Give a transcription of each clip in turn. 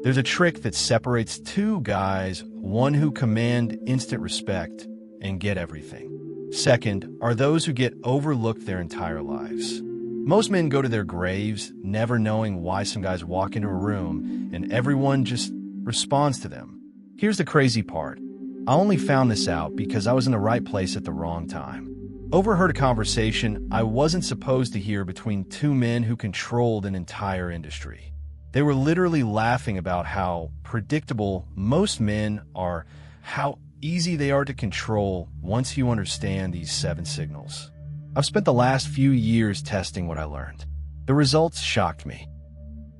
There's a trick that separates two guys, one who command instant respect and get everything. Second are those who get overlooked their entire lives. Most men go to their graves never knowing why some guys walk into a room and everyone just responds to them. Here's the crazy part. I only found this out because I was in the right place at the wrong time. Overheard a conversation I wasn't supposed to hear between two men who controlled an entire industry. They were literally laughing about how predictable most men are, how easy they are to control once you understand these 7 signals. I've spent the last few years testing what I learned. The results shocked me.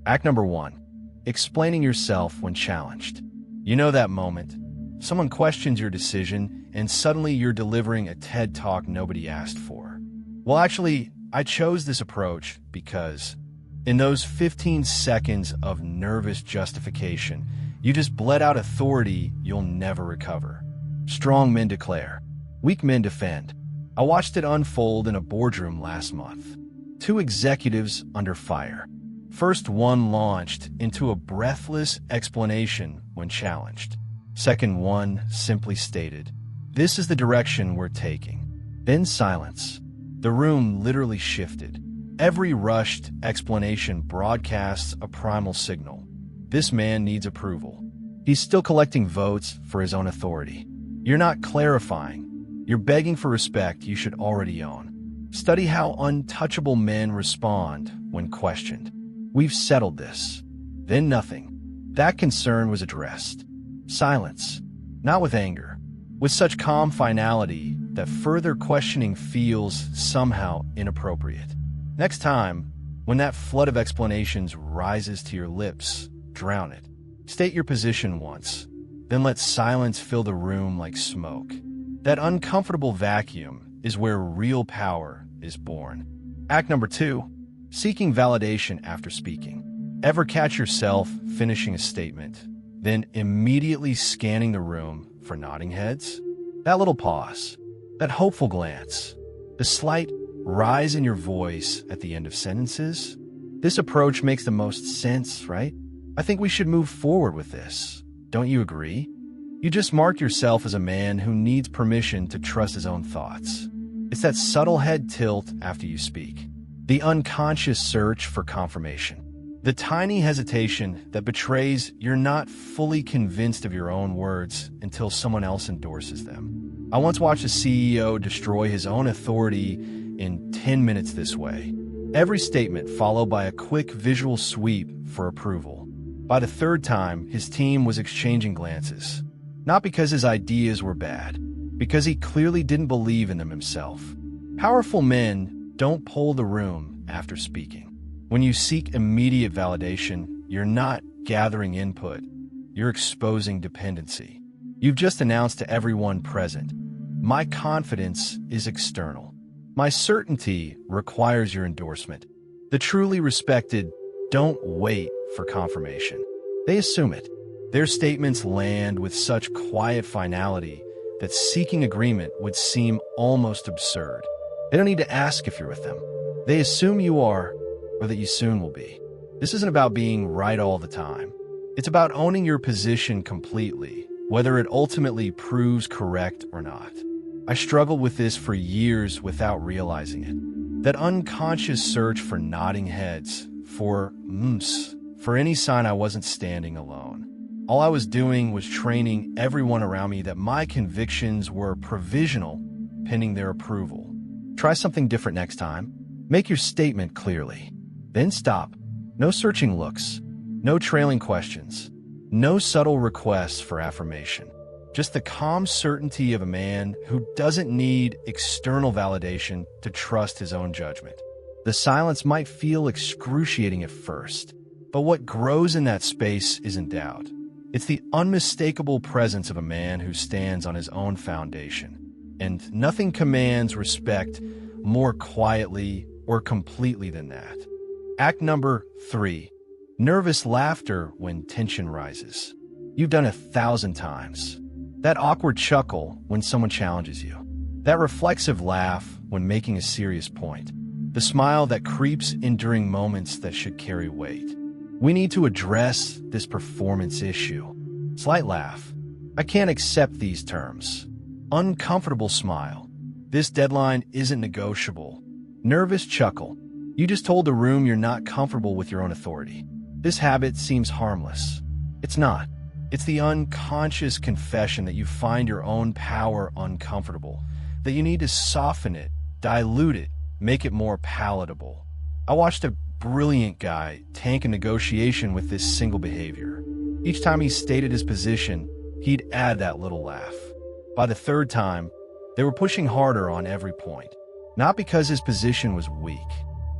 Act number 1, explaining yourself when challenged. You know that moment. Someone questions your decision, and suddenly you're delivering a TED Talk nobody asked for. Well, actually, I chose this approach because in those 15 seconds of nervous justification, you just bled out authority you'll never recover. Strong men declare, weak men defend. I watched it unfold in a boardroom last month. 2 executives under fire. First one launched into a breathless explanation when challenged. Second one simply stated, "This is the direction we're taking." Then silence. The room literally shifted. Every rushed explanation broadcasts a primal signal. This man needs approval. He's still collecting votes for his own authority. You're not clarifying. You're begging for respect you should already own. Study how untouchable men respond when questioned. We've settled this. Then nothing. That concern was addressed. Silence. Not with anger. With such calm finality that further questioning feels somehow inappropriate. Next time, when that flood of explanations rises to your lips, drown it. State your position once, then let silence fill the room like smoke. That uncomfortable vacuum is where real power is born. Act number 2, seeking validation after speaking. Ever catch yourself finishing a statement, then immediately scanning the room for nodding heads? That little pause, that hopeful glance, the slight rise in your voice at the end of sentences? This approach makes the most sense, right? I think we should move forward with this. Don't you agree? You just mark yourself as a man who needs permission to trust his own thoughts. It's that subtle head tilt after you speak. The unconscious search for confirmation. The tiny hesitation that betrays you're not fully convinced of your own words until someone else endorses them. I once watched a CEO destroy his own authority in 10 minutes this way. Every statement followed by a quick visual sweep for approval. By the 3rd time, his team was exchanging glances. Not because his ideas were bad, because he clearly didn't believe in them himself. Powerful men don't poll the room after speaking. When you seek immediate validation, you're not gathering input, you're exposing dependency. You've just announced to everyone present, my confidence is external. My certainty requires your endorsement. The truly respected don't wait for confirmation. They assume it. Their statements land with such quiet finality that seeking agreement would seem almost absurd. They don't need to ask if you're with them. They assume you are, or that you soon will be. This isn't about being right all the time. It's about owning your position completely, whether it ultimately proves correct or not. I struggled with this for years without realizing it. That unconscious search for nodding heads, for mms, for any sign I wasn't standing alone. All I was doing was training everyone around me that my convictions were provisional, pending their approval. Try something different next time. Make your statement clearly. Then stop. No searching looks. No trailing questions. No subtle requests for affirmation. Just the calm certainty of a man who doesn't need external validation to trust his own judgment. The silence might feel excruciating at first, but what grows in that space isn't doubt. It's the unmistakable presence of a man who stands on his own foundation. And nothing commands respect more quietly or completely than that. Act number 3, nervous laughter when tension rises. You've done 1,000 times. That awkward chuckle when someone challenges you. That reflexive laugh when making a serious point. The smile that creeps in during moments that should carry weight. We need to address this performance issue. Slight laugh. I can't accept these terms. Uncomfortable smile. This deadline isn't negotiable. Nervous chuckle. You just told the room you're not comfortable with your own authority. This habit seems harmless. It's not. It's the unconscious confession that you find your own power uncomfortable, that you need to soften it, dilute it, make it more palatable. I watched a brilliant guy tank a negotiation with this single behavior. Each time he stated his position, he'd add that little laugh. By the third time, they were pushing harder on every point. Not because his position was weak,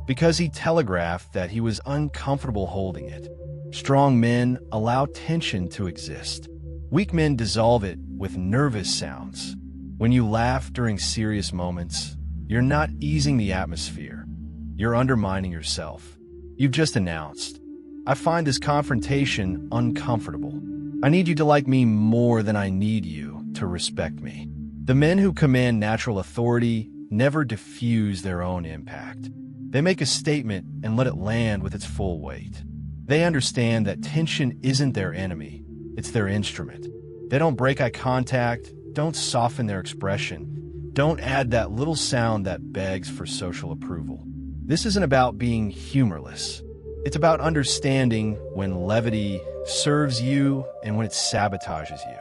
because he telegraphed that he was uncomfortable holding it. Strong men allow tension to exist. Weak men dissolve it with nervous sounds. When you laugh during serious moments, you're not easing the atmosphere. You're undermining yourself. You've just announced, I find this confrontation uncomfortable. I need you to like me more than I need you to respect me. The men who command natural authority never diffuse their own impact. They make a statement and let it land with its full weight. They understand that tension isn't their enemy, it's their instrument. They don't break eye contact, don't soften their expression, don't add that little sound that begs for social approval. This isn't about being humorless. It's about understanding when levity serves you and when it sabotages you.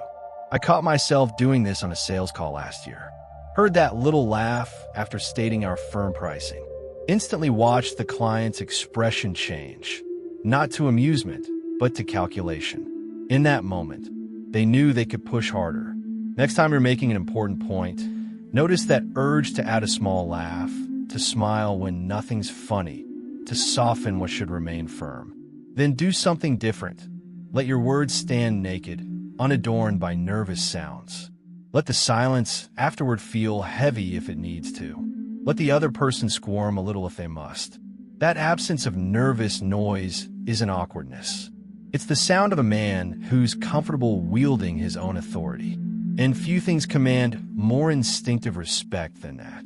I caught myself doing this on a sales call last year. Heard that little laugh after stating our firm pricing. Instantly watched the client's expression change, not to amusement, but to calculation. In that moment, they knew they could push harder. Next time you're making an important point, notice that urge to add a small laugh, to smile when nothing's funny, to soften what should remain firm. Then do something different. Let your words stand naked, unadorned by nervous sounds. Let the silence afterward feel heavy if it needs to. Let the other person squirm a little if they must. That absence of nervous noise isn't awkwardness. It's the sound of a man who's comfortable wielding his own authority. And few things command more instinctive respect than that.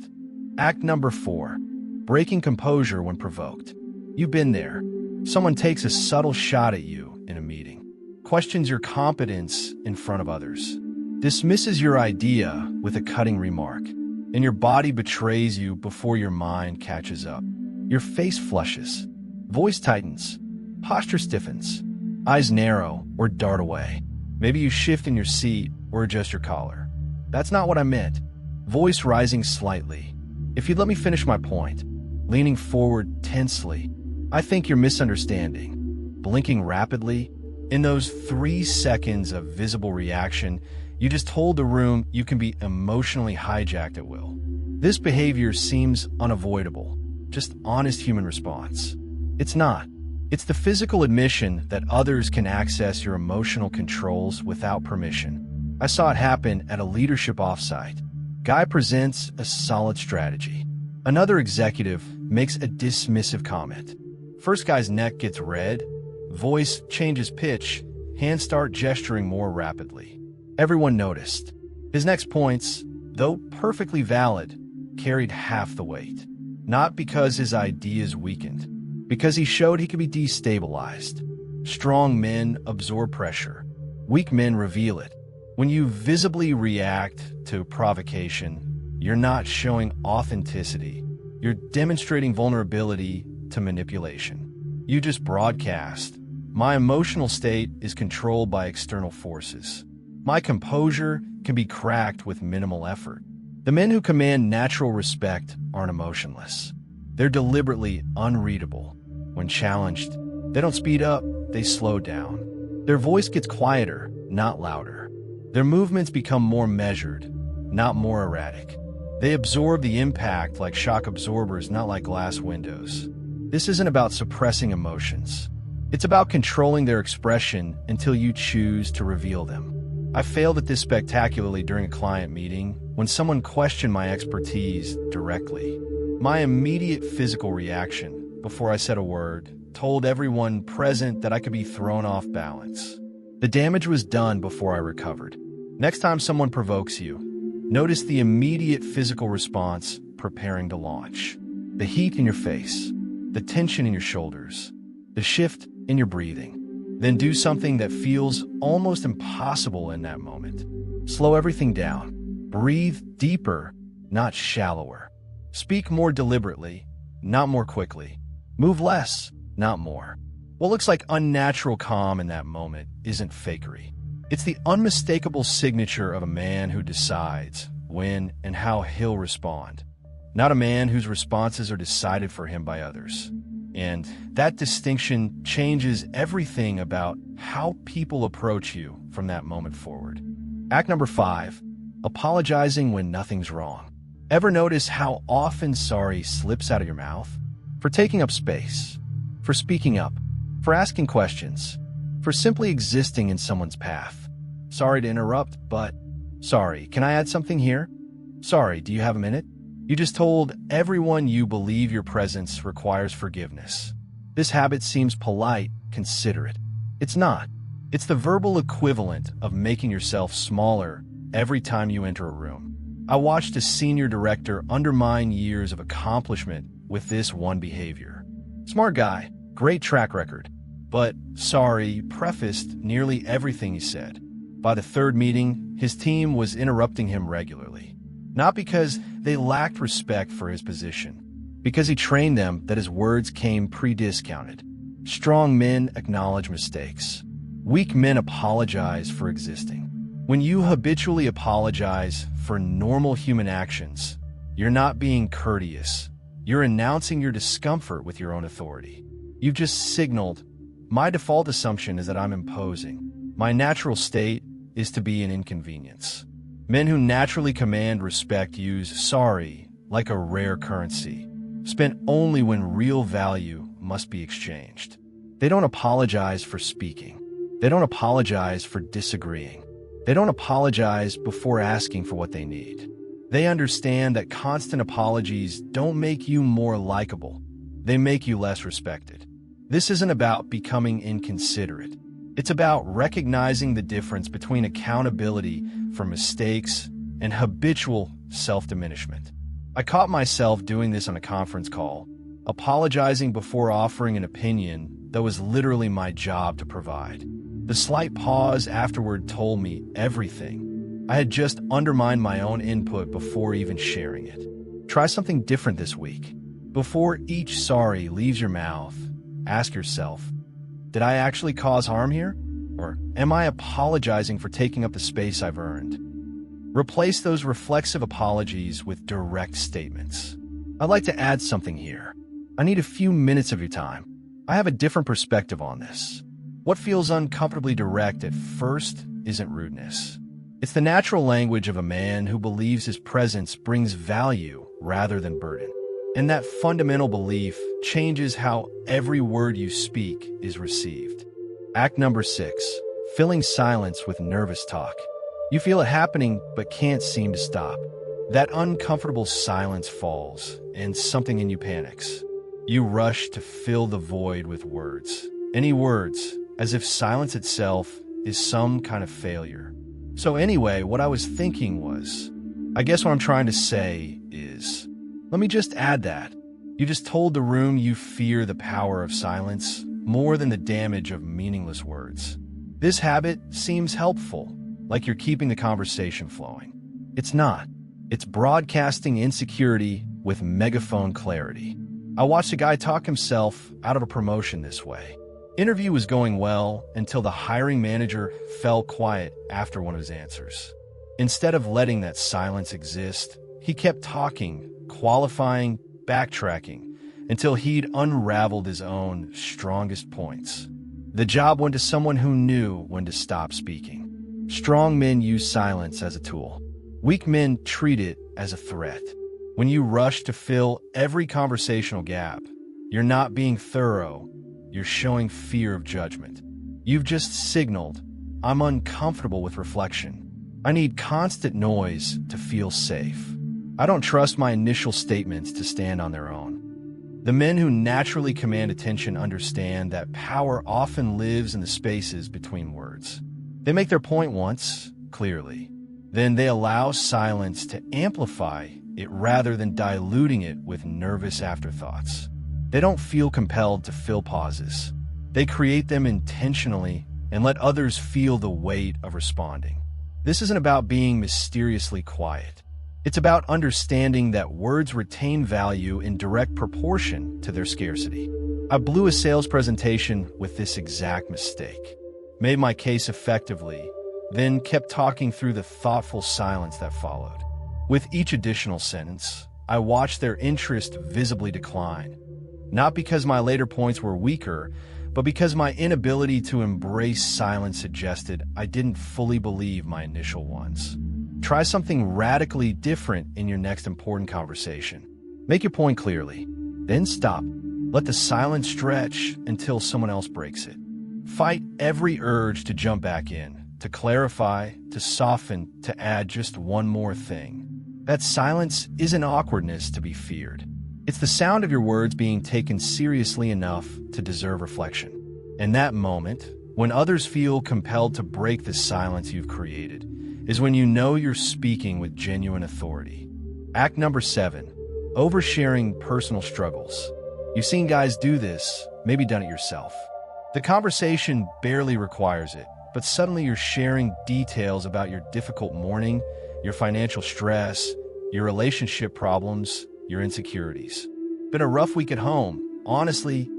Act number 4. Breaking composure when provoked. You've been there. Someone takes a subtle shot at you in a meeting, questions your competence in front of others, dismisses your idea with a cutting remark, and your body betrays you before your mind catches up. Your face flushes, voice tightens, posture stiffens, eyes narrow or dart away. Maybe you shift in your seat or adjust your collar. That's not what I meant. Voice rising slightly. If you'd let me finish my point. Leaning forward tensely. I think you're misunderstanding. Blinking rapidly. In those 3 seconds of visible reaction, you just told the room you can be emotionally hijacked at will. This behavior seems unavoidable. Just honest human response. It's not. It's the physical admission that others can access your emotional controls without permission. I saw it happen at a leadership offsite. Guy presents a solid strategy. Another executive makes a dismissive comment. First guy's neck gets red, voice changes pitch, hands start gesturing more rapidly. Everyone noticed. His next points, though perfectly valid, carried half the weight. Not because his ideas weakened, because he showed he could be destabilized. Strong men absorb pressure. Weak men reveal it. When you visibly react to provocation, you're not showing authenticity. You're demonstrating vulnerability to manipulation. You just broadcast. My emotional state is controlled by external forces. My composure can be cracked with minimal effort. The men who command natural respect aren't emotionless. They're deliberately unreadable. When challenged, they don't speed up, they slow down. Their voice gets quieter, not louder. Their movements become more measured, not more erratic. They absorb the impact like shock absorbers, not like glass windows. This isn't about suppressing emotions. It's about controlling their expression until you choose to reveal them. I failed at this spectacularly during a client meeting when someone questioned my expertise directly. My immediate physical reaction, before I said a word, told everyone present that I could be thrown off balance. The damage was done before I recovered. Next time someone provokes you, notice the immediate physical response preparing to launch. The heat in your face, the tension in your shoulders, the shift in your breathing. Then do something that feels almost impossible in that moment. Slow everything down. Breathe deeper, not shallower. Speak more deliberately, not more quickly. Move less, not more. What looks like unnatural calm in that moment isn't fakery. It's the unmistakable signature of a man who decides when and how he'll respond, not a man whose responses are decided for him by others. And that distinction changes everything about how people approach you from that moment forward. Act number 5, apologizing when nothing's wrong. Ever notice how often sorry slips out of your mouth? For taking up space, for speaking up, for asking questions, for simply existing in someone's path. Sorry to interrupt, but sorry, can I add something here? Sorry, do you have a minute? You just told everyone you believe your presence requires forgiveness. This habit seems polite, considerate. It's not. It's the verbal equivalent of making yourself smaller every time you enter a room. I watched a senior director undermine years of accomplishment with this one behavior. Smart guy, great track record, but sorry prefaced nearly everything he said. By the third meeting, his team was interrupting him regularly. Not because they lacked respect for his position, because he trained them that his words came pre-discounted. Strong men acknowledge mistakes. Weak men apologize for existing. When you habitually apologize for normal human actions, you're not being courteous. You're announcing your discomfort with your own authority. You've just signaled, my default assumption is that I'm imposing. My natural state is to be an inconvenience. Men who naturally command respect use sorry like a rare currency, spent only when real value must be exchanged. They don't apologize for speaking. They don't apologize for disagreeing. They don't apologize before asking for what they need. They understand that constant apologies don't make you more likable. They make you less respected. This isn't about becoming inconsiderate. It's about recognizing the difference between accountability for mistakes and habitual self-diminishment. I caught myself doing this on a conference call, apologizing before offering an opinion that was literally my job to provide. The slight pause afterward told me everything. I had just undermined my own input before even sharing it. Try something different this week. Before each sorry leaves your mouth, ask yourself, did I actually cause harm here? Or am I apologizing for taking up the space I've earned? Replace those reflexive apologies with direct statements. I'd like to add something here. I need a few minutes of your time. I have a different perspective on this. What feels uncomfortably direct at first isn't rudeness. It's the natural language of a man who believes his presence brings value rather than burden. And that fundamental belief changes how every word you speak is received. Act number 6, filling silence with nervous talk. You feel it happening but can't seem to stop. That uncomfortable silence falls, and something in you panics. You rush to fill the void with words. Any words, as if silence itself is some kind of failure. So anyway, what I was thinking was, I guess what I'm trying to say is, let me just add that. You just told the room you fear the power of silence more than the damage of meaningless words. This habit seems helpful, like you're keeping the conversation flowing. It's not. It's broadcasting insecurity with megaphone clarity. I watched a guy talk himself out of a promotion this way. Interview was going well until the hiring manager fell quiet after one of his answers. Instead of letting that silence exist, he kept talking, qualifying, backtracking, until he'd unraveled his own strongest points. The job went to someone who knew when to stop speaking. Strong men use silence as a tool. Weak men treat it as a threat. When you rush to fill every conversational gap, you're not being thorough. You're showing fear of judgment. You've just signaled, I'm uncomfortable with reflection. I need constant noise to feel safe. I don't trust my initial statements to stand on their own. The men who naturally command attention understand that power often lives in the spaces between words. They make their point once, clearly. Then they allow silence to amplify it rather than diluting it with nervous afterthoughts. They don't feel compelled to fill pauses. They create them intentionally and let others feel the weight of responding. This isn't about being mysteriously quiet. It's about understanding that words retain value in direct proportion to their scarcity. I blew a sales presentation with this exact mistake. Made my case effectively, then kept talking through the thoughtful silence that followed. With each additional sentence, I watched their interest visibly decline. Not because my later points were weaker, but because my inability to embrace silence suggested I didn't fully believe my initial ones. Try something radically different in your next important conversation. Make your point clearly, then stop. Let the silence stretch until someone else breaks it. Fight every urge to jump back in, to clarify, to soften, to add just one more thing. That silence isn't awkwardness to be feared. It's the sound of your words being taken seriously enough to deserve reflection. And that moment, when others feel compelled to break the silence you've created, is when you know you're speaking with genuine authority. Act number 7, oversharing personal struggles. You've seen guys do this, maybe done it yourself. The conversation barely requires it, but suddenly you're sharing details about your difficult morning, your financial stress, your relationship problems, your insecurities. Been a rough week at home. Honestly,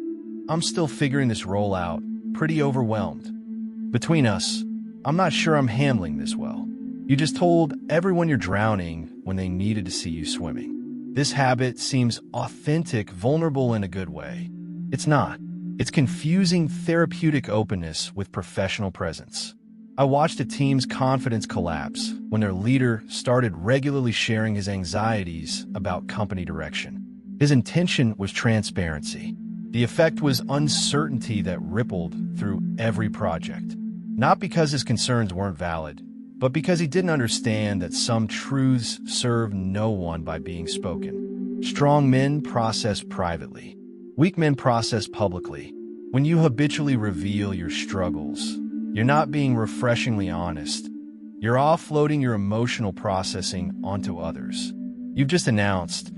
I'm still figuring this role out, pretty overwhelmed. Between us, I'm not sure I'm handling this well. You just told everyone you're drowning when they needed to see you swimming. This habit seems authentic, vulnerable in a good way. It's not. It's confusing therapeutic openness with professional presence. I watched a team's confidence collapse when their leader started regularly sharing his anxieties about company direction. His intention was transparency. The effect was uncertainty that rippled through every project. Not because his concerns weren't valid, but because he didn't understand that some truths serve no one by being spoken. Strong men process privately. Weak men process publicly. When you habitually reveal your struggles, you're not being refreshingly honest. You're offloading your emotional processing onto others. You've just announced,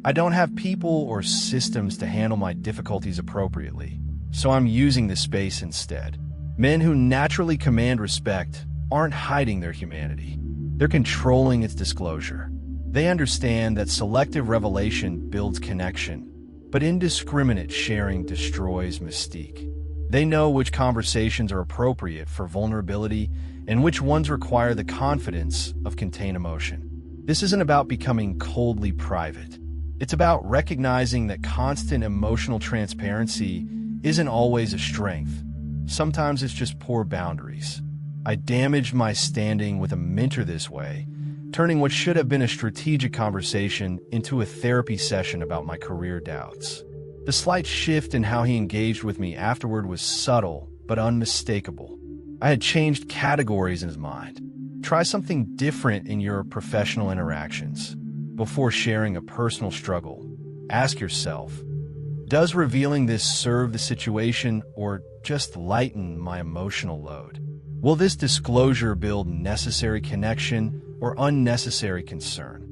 I don't have people or systems to handle my difficulties appropriately, so I'm using this space instead. Men who naturally command respect aren't hiding their humanity. They're controlling its disclosure. They understand that selective revelation builds connection, but indiscriminate sharing destroys mystique. They know which conversations are appropriate for vulnerability and which ones require the confidence of contained emotion. This isn't about becoming coldly private. It's about recognizing that constant emotional transparency isn't always a strength. Sometimes it's just poor boundaries. I damaged my standing with a mentor this way, turning what should have been a strategic conversation into a therapy session about my career doubts. The slight shift in how he engaged with me afterward was subtle but unmistakable. I had changed categories in his mind. Try something different in your professional interactions. Before sharing a personal struggle, ask yourself, does revealing this serve the situation or just lighten my emotional load? Will this disclosure build necessary connection or unnecessary concern?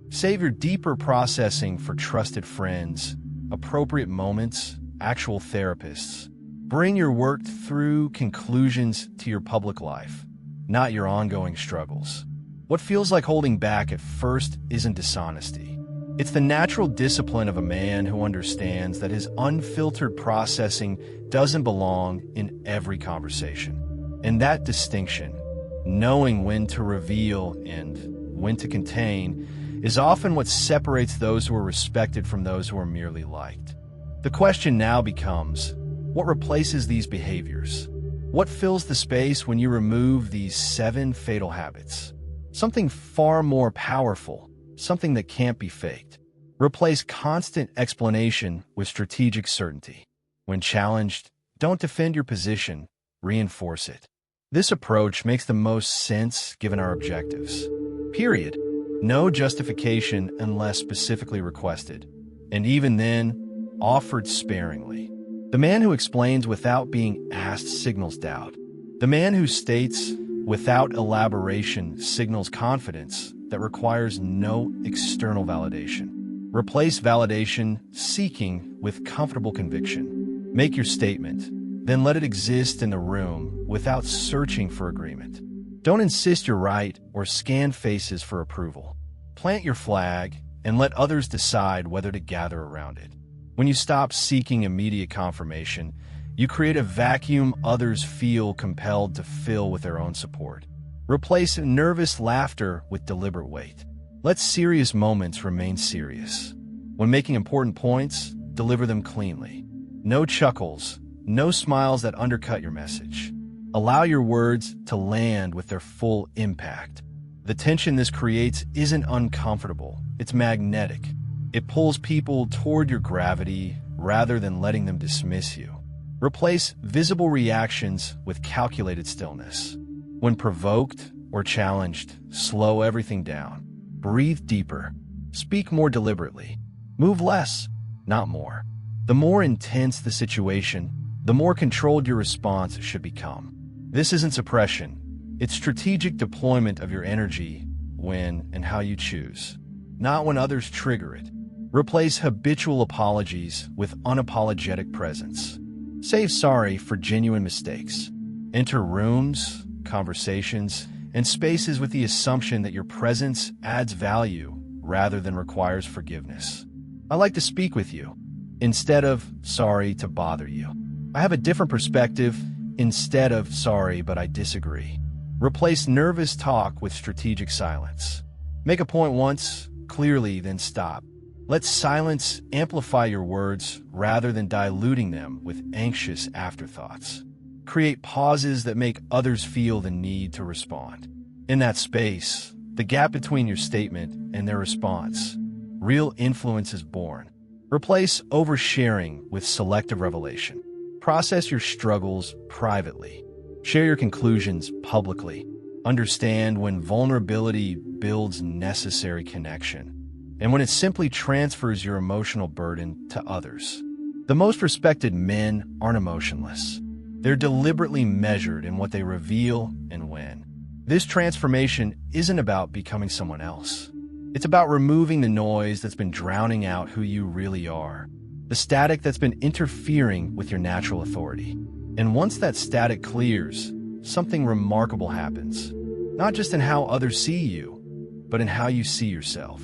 Save your deeper processing for trusted friends, appropriate moments, actual therapists. Bring your work through conclusions to your public life, not your ongoing struggles. What feels like holding back at first isn't dishonesty. It's the natural discipline of a man who understands that his unfiltered processing doesn't belong in every conversation. And that distinction, knowing when to reveal and when to contain, is often what separates those who are respected from those who are merely liked. The question now becomes, what replaces these behaviors? What fills the space when you remove these 7 fatal habits? Something far more powerful, something that can't be faked. Replace constant explanation with strategic certainty. When challenged, don't defend your position, reinforce it. This approach makes the most sense given our objectives. Period. No justification unless specifically requested, and even then, offered sparingly. The man who explains without being asked signals doubt. The man who states without elaboration signals confidence that requires no external validation. Replace validation seeking with comfortable conviction. Make your statement, Then let it exist in the room without searching for agreement. Don't insist you're right or scan faces for approval. Plant your flag and let others decide whether to gather around it. When you stop seeking immediate confirmation, you create a vacuum others feel compelled to fill with their own support. Replace nervous laughter with deliberate weight. Let serious moments remain serious. When making important points, deliver them cleanly. No chuckles, no smiles that undercut your message. Allow your words to land with their full impact. The tension this creates isn't uncomfortable, it's magnetic. It pulls people toward your gravity rather than letting them dismiss you. Replace visible reactions with calculated stillness. When provoked or challenged, slow everything down. Breathe deeper. Speak more deliberately. Move less, not more. The more intense the situation, the more controlled your response should become. This isn't suppression. It's strategic deployment of your energy when and how you choose, not when others trigger it. Replace habitual apologies with unapologetic presence. Say sorry for genuine mistakes. Enter rooms, conversations, and spaces with the assumption that your presence adds value rather than requires forgiveness. I like to speak with you instead of sorry to bother you. I have a different perspective instead of sorry but I disagree. Replace nervous talk with strategic silence. Make a point once, clearly, then stop. Let silence amplify your words rather than diluting them with anxious afterthoughts. Create pauses that make others feel the need to respond. In that space, the gap between your statement and their response, real influence is born. Replace oversharing with selective revelation. Process your struggles privately. Share your conclusions publicly. Understand when vulnerability builds necessary connection, and when it simply transfers your emotional burden to others. The most respected men aren't emotionless. They're deliberately measured in what they reveal and when. This transformation isn't about becoming someone else. It's about removing the noise that's been drowning out who you really are, the static that's been interfering with your natural authority. And once that static clears, something remarkable happens, not just in how others see you, but in how you see yourself.